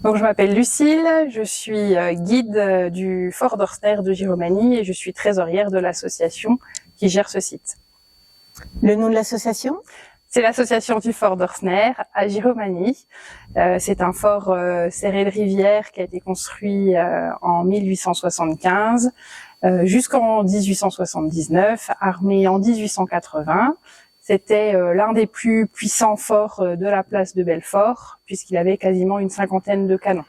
Donc je m'appelle Lucille, je suis guide du Fort d'Orsner de Giromagny et je suis trésorière de l'association qui gère ce site. Le nom de l'association ? C'est l'association du Fort d'Orsner à Giromagny. C'est un fort serré de rivière qui a été construit en 1875 jusqu'en 1879, armé en 1880. C'était l'un des plus puissants forts de la place de Belfort, puisqu'il avait quasiment une cinquantaine de canons.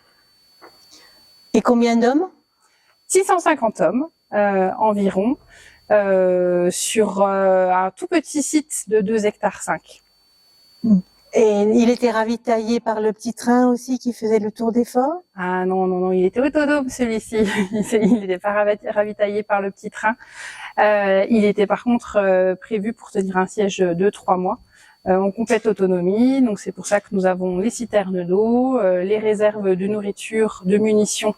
Et combien d'hommes ? 650 hommes environ, sur un tout petit site de 2,5 hectares. Et il était ravitaillé par le petit train aussi qui faisait le tour des forts ? Ah non, il était autonome celui-ci. Il n'était pas ravitaillé par le petit train. Il était par contre prévu pour tenir un siège de 3 mois en complète autonomie. Donc c'est pour ça que nous avons les citernes d'eau, les réserves de nourriture, de munitions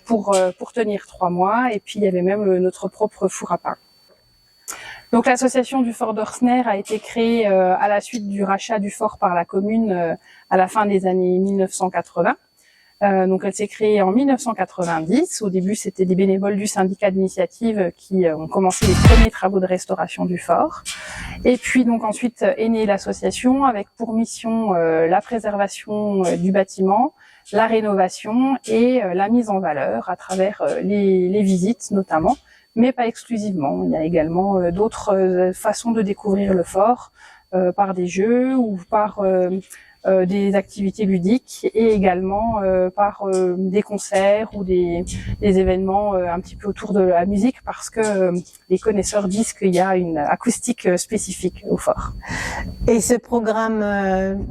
pour tenir 3 mois. Et puis il y avait même notre propre four à pain. Donc l'association du Fort d'Orsner a été créée à la suite du rachat du fort par la commune à la fin des années 1980. Donc elle s'est créée en 1990. Au début, c'était des bénévoles du syndicat d'initiative qui ont commencé les premiers travaux de restauration du fort. Et puis donc ensuite est née l'association avec pour mission la préservation du bâtiment, la rénovation et la mise en valeur à travers les visites notamment, mais pas exclusivement. Il y a également d'autres façons de découvrir le fort par des jeux ou par des activités ludiques et également par des concerts ou des événements un petit peu autour de la musique parce que les connaisseurs disent qu'il y a une acoustique spécifique au fort. Et ce programme,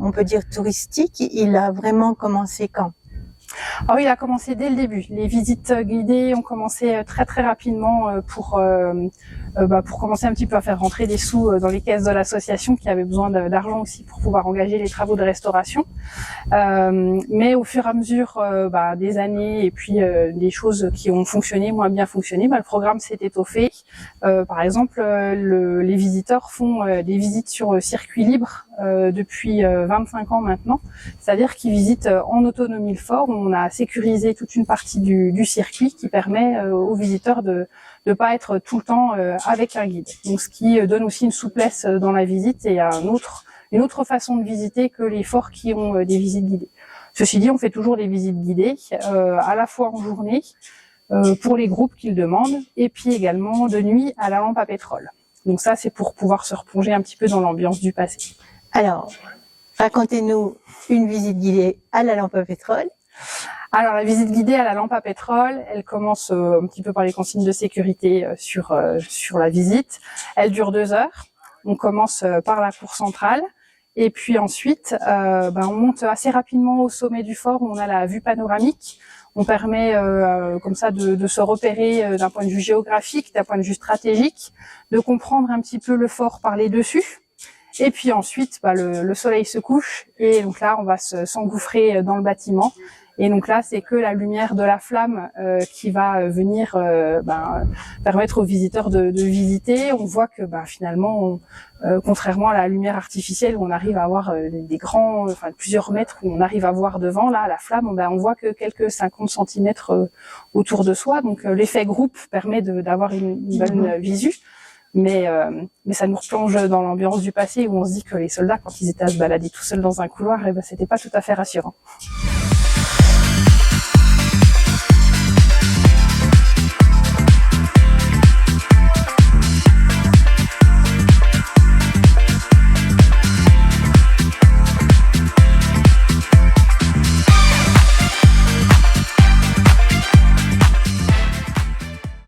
on peut dire touristique, il a vraiment commencé quand ? Ah oui, il a commencé dès le début. Les visites guidées ont commencé très rapidement pour commencer un petit peu à faire rentrer des sous dans les caisses de l'association qui avait besoin d'argent aussi pour pouvoir engager les travaux de restauration. Mais au fur et à mesure des années et puis des choses qui ont fonctionné, moins bien fonctionné, le programme s'est étoffé. Par exemple, les visiteurs font des visites sur circuit libre depuis 25 ans maintenant. C'est-à-dire qu'ils visitent en autonomie le fort. On a sécurisé toute une partie du circuit qui permet aux visiteurs de pas être tout le temps avec un guide. Donc ce qui donne aussi une souplesse dans la visite et une autre façon de visiter que les forts qui ont des visites guidées. Ceci dit, on fait toujours des visites guidées à la fois en journée pour les groupes qui le demandent et puis également de nuit à la lampe à pétrole. Donc ça, c'est pour pouvoir se replonger un petit peu dans l'ambiance du passé. Alors, racontez-nous une visite guidée à la lampe à pétrole. Alors la visite guidée à la lampe à pétrole, elle commence un petit peu par les consignes de sécurité sur la visite. Elle dure 2 heures. On commence par la cour centrale et puis ensuite on monte assez rapidement au sommet du fort où on a la vue panoramique. On permet comme ça de se repérer d'un point de vue géographique, d'un point de vue stratégique, de comprendre un petit peu le fort par les dessus. Et puis ensuite, le soleil se couche et donc là, on va s'engouffrer dans le bâtiment. Et donc là, c'est que la lumière de la flamme qui va venir permettre aux visiteurs de visiter. On voit que finalement, contrairement à la lumière artificielle où on arrive à avoir des grands, plusieurs mètres où on arrive à voir devant, là, la flamme, on voit que quelques 50 centimètres autour de soi. Donc l'effet groupe permet d'avoir une bonne visu. Mais ça nous replonge dans l'ambiance du passé où on se dit que les soldats, quand ils étaient à se balader tout seuls dans un couloir, c'était pas tout à fait rassurant.